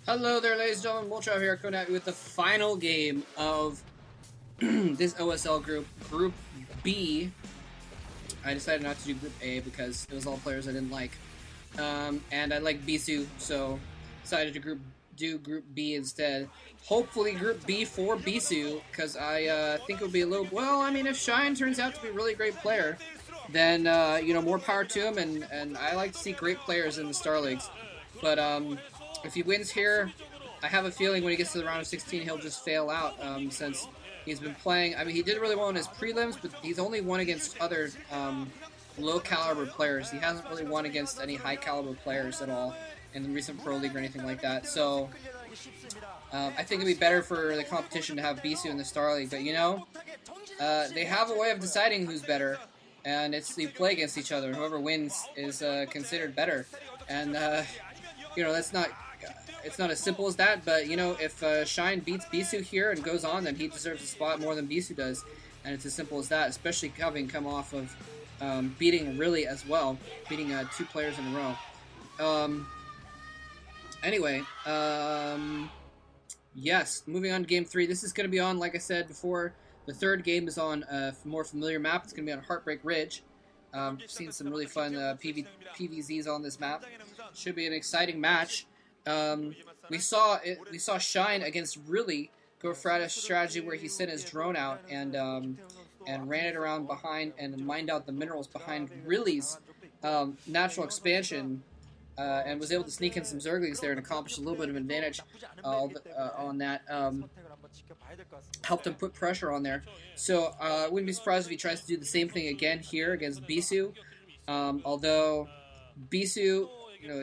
Hello there, ladies and gentlemen. Molchov here, coming at you with the final game of this OSL group, Group B. I decided not to do Group A because it was all players I didn't like, and I like Bisu, so decided to do Group B instead. Hopefully, Group B for Bisu, because I think it would be a little. Well, I mean, if Shine turns out to be a really great player, then more power to him, and I like to see great players in the Star Leagues. But if he wins here, I have a feeling when he gets to the round of 16, he'll just fail out since he's been playing. I mean, he did really well in his prelims, but he's only won against other low caliber players. He hasn't really won against any high caliber players at all in the recent Pro League or anything like that. So I think it'd be better for the competition to have Bisu in the Star League. But they have a way of deciding who's better, and it's you play against each other. Whoever wins is considered better, and that's not. It's not as simple as that, but if Shine beats Bisu here and goes on, then he deserves a spot more than Bisu does, and it's as simple as that. Especially having come off of beating Really as well, beating two players in a row. Anyway, yes, moving on to game 3. This is going to be on, like I said before, the third game is on a more familiar map. It's going to be on Heartbreak Ridge. Seen some really fun PVZs on this map. Should be an exciting match. We saw Shine against Really go for a strategy where he sent his drone out and ran it around behind and mined out the minerals behind Really's natural expansion, and was able to sneak in some Zerglings there and accomplish a little bit of advantage on that. Helped him put pressure on there. So I wouldn't be surprised if he tries to do the same thing again here against Bisu. Although Bisu,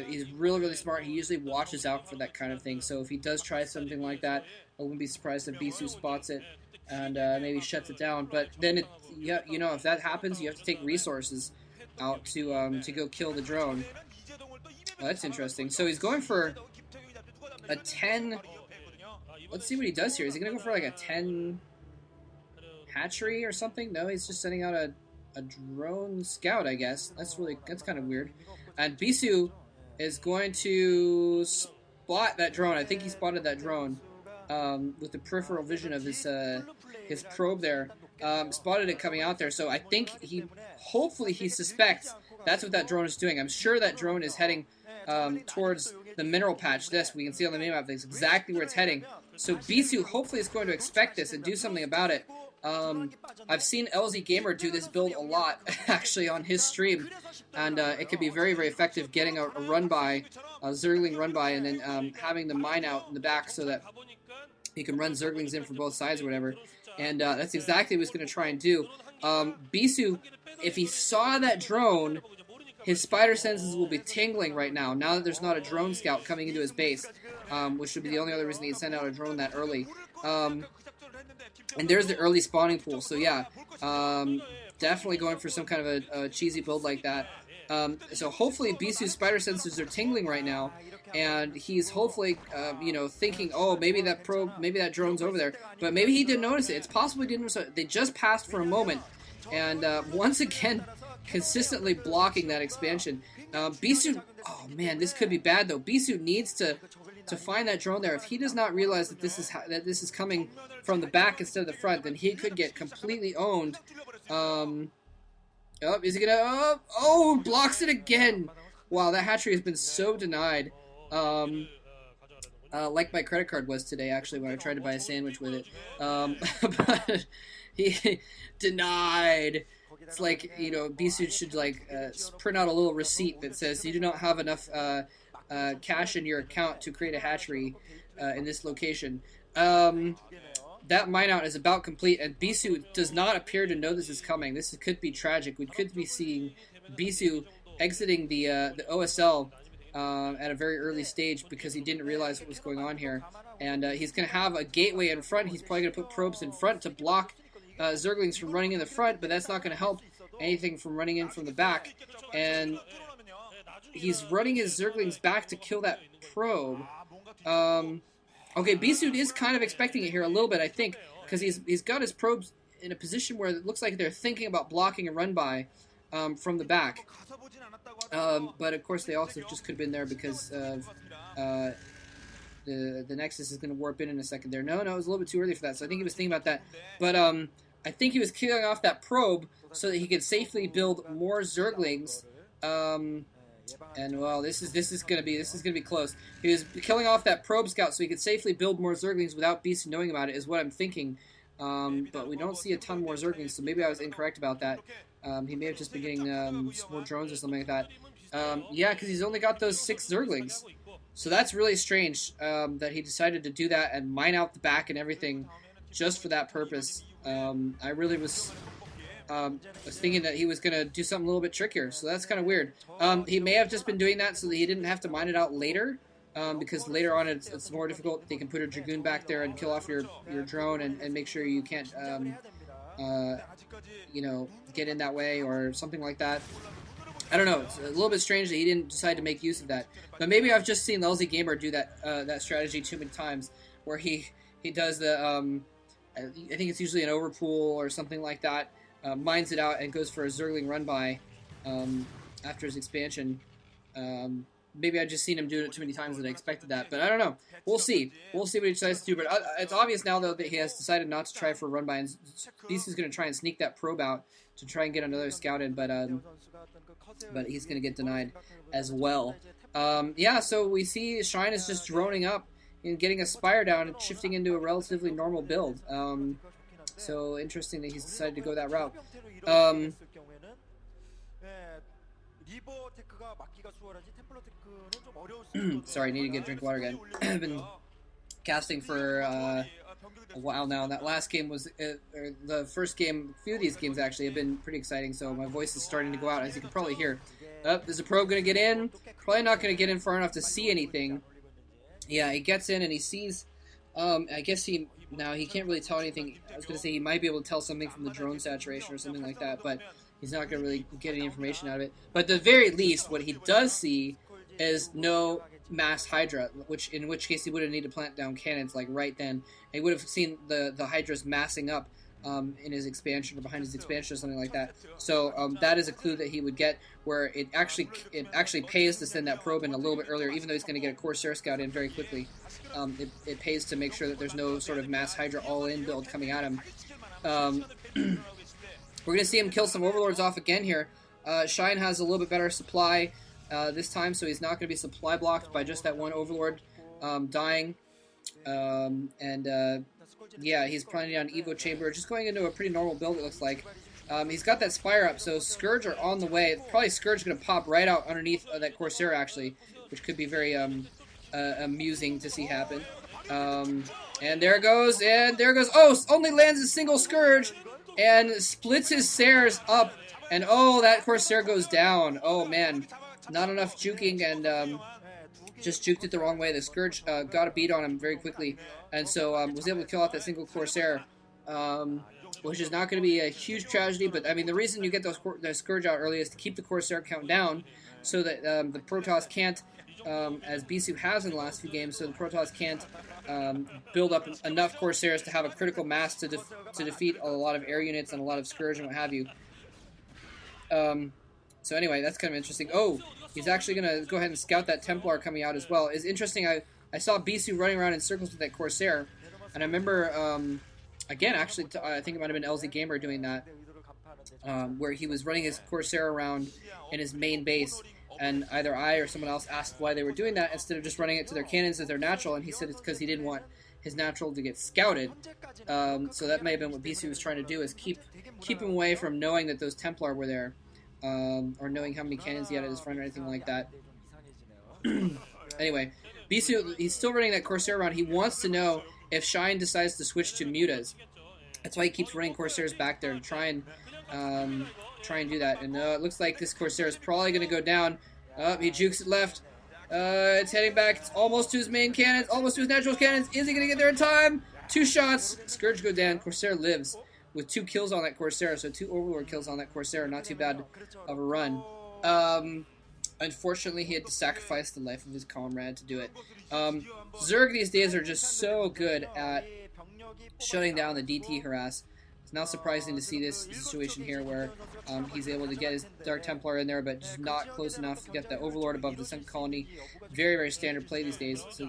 he's really, really smart. He usually watches out for that kind of thing. So if he does try something like that, I wouldn't be surprised if Bisu spots it and maybe shuts it down. But then, if that happens, you have to take resources out to go kill the drone. Well, that's interesting. So he's going for a 10. Let's see what he does here. Is he going to go for like a 10 hatchery or something? No, he's just sending out a drone scout, I guess. That's kind of weird. And Bisu is going to spot that drone. I think he spotted that drone with the peripheral vision of his probe there. Spotted it coming out there. So I think hopefully he suspects that's what that drone is doing. I'm sure that drone is heading towards the mineral patch. This we can see on the minimap. That's exactly where it's heading. So Bisu hopefully is going to expect this and do something about it. I've seen LZ Gamer do this build a lot, actually, on his stream, and it can be very, very effective getting a run-by, a Zergling run-by, and then having the mine out in the back so that you can run Zerglings in from both sides or whatever, and that's exactly what he's going to try and do. Bisu, if he saw that drone, his spider senses will be tingling right now that there's not a drone scout coming into his base, which would be the only other reason he'd send out a drone that early. And there's the early spawning pool, so yeah, definitely going for some kind of a cheesy build like that. So hopefully Bisu's spider sensors are tingling right now, and he's hopefully, thinking, oh, maybe that drone's over there, but maybe he didn't notice it. It's possible he didn't notice it. They just passed for a moment, and once again, consistently blocking that expansion. Bisu, oh man, this could be bad though. Bisu needs to find that drone there. If he does not realize that this is coming from the back instead of the front, then he could get completely owned. Is he gonna? Oh, blocks it again. Wow, that hatchery has been so denied. Like my credit card was today, actually, when I tried to buy a sandwich with it. But he denied. It's like, Bisu should print out a little receipt that says you do not have enough cash in your account to create a hatchery in this location. That mine out is about complete, and Bisu does not appear to know this is coming. This could be tragic. We could be seeing Bisu exiting the OSL at a very early stage because he didn't realize what was going on here. And he's going to have a gateway in front. He's probably going to put probes in front to block Zerglings from running in the front, but that's not going to help anything from running in from the back. And he's running his Zerglings back to kill that probe. Okay, Bisu is kind of expecting it here a little bit, I think, because he's got his probes in a position where it looks like they're thinking about blocking a run-by from the back. But of course they also just could have been there because of the Nexus is going to warp in a second there. No, it was a little bit too early for that, so I think he was thinking about that. But I think he was killing off that probe so that he could safely build more Zerglings. And well, this is gonna be close. He was killing off that probe scout so he could safely build more Zerglings without Bisu knowing about it, is what I'm thinking. But we don't see a ton more Zerglings, so maybe I was incorrect about that. He may have just been getting some more drones or something like that. Yeah, because he's only got those 6 Zerglings. So that's really strange that he decided to do that and mine out the back and everything just for that purpose. I really was thinking that he was going to do something a little bit trickier, so that's kind of weird. He may have just been doing that so that he didn't have to mine it out later, because later on it's more difficult. They can put a Dragoon back there and kill off your drone and make sure you can't, you know, get in that way or something like that. I don't know. It's a little bit strange that he didn't decide to make use of that. But maybe I've just seen Lelsy Gamer do that strategy too many times, where he does the I think it's usually an overpool or something like that, mines it out and goes for a Zergling run by after his expansion. Maybe I've just seen him do it too many times that I expected that, but I don't know. We'll see. We'll see what he decides to do. But it's obvious now, though, that he has decided not to try for a run by, and Bisu's going to try and sneak that probe out to try and get another scout in, but he's going to get denied as well. Yeah, so we see Shine is just droning up and getting a Spire down and shifting into a relatively normal build. So interesting that he's decided to go that route. Sorry, I need to get a drink of water again. I've been casting for a while now, and that last game was the first game. A few of these games actually have been pretty exciting, so my voice is starting to go out, as you can probably hear. Is the probe going to get in? Probably not going to get in far enough to see anything. Yeah, he gets in and he sees. I guess he can't really tell anything. I was going to say he might be able to tell something from the drone saturation or something like that, but he's not going to really get any information out of it. But at the very least, what he does see is no mass Hydra, in which case he would have needed to plant down cannons like right then. And he would have seen the Hydras massing up in his expansion or behind his expansion or something like that. So that is a clue that he would get, where it actually pays to send that probe in a little bit earlier, even though he's going to get a Corsair scout in very quickly. It pays to make sure that there's no sort of mass Hydra all-in build coming at him. We're going to see him kill some Overlords off again here. Shine has a little bit better supply this time, so he's not going to be supply blocked by just that one Overlord dying. Yeah, he's planning on Evo Chamber, just going into a pretty normal build, it looks like. He's got that Spire up, so Scourge are on the way. Probably Scourge going to pop right out underneath that Corsair, actually, which could be very amusing to see happen. And there goes, oh, only lands a single Scourge, and splits his Sairs up, and oh, that Corsair goes down. Oh, man. Not enough juking, and just juked it the wrong way. The Scourge got a beat on him very quickly, and so was able to kill off that single Corsair, which is not going to be a huge tragedy, but I mean, the reason you get the Scourge out early is to keep the Corsair count down, so that the Protoss can't, as Bisu has in the last few games, so the Protoss can't build up enough Corsairs to have a critical mass to defeat a lot of air units and a lot of Scourge and what have you. So anyway, that's kind of interesting. Oh, he's actually going to go ahead and scout that Templar coming out as well. It's interesting, I saw Bisu running around in circles with that Corsair, and I remember, again, actually, I think it might have been LZ Gamer doing that, where he was running his Corsair around in his main base, and either I or someone else asked why they were doing that instead of just running it to their cannons as their natural, and he said it's because he didn't want his natural to get scouted. So that may have been what Bisu was trying to do, is keep him away from knowing that those Templar were there, or knowing how many cannons he had at his front or anything like that. Anyway, Bisu, he's still running that Corsair around. He wants to know if Shine decides to switch to Mutas. That's why he keeps running Corsairs back there to try and do that. And it looks like this Corsair is probably going to go down. He jukes it left. It's heading back. It's almost to his main cannons, almost to his natural cannons. Is he going to get there in time? 2 shots. Scourge go down. Corsair lives with 2 kills on that Corsair. So 2 Overlord kills on that Corsair. Not too bad of a run. Unfortunately, he had to sacrifice the life of his comrade to do it. Zerg these days are just so good at shutting down the DT harass. It's not surprising to see this situation here where he's able to get his Dark Templar in there, but just not close enough to get the Overlord above the Sun Colony. Very, very standard play these days. So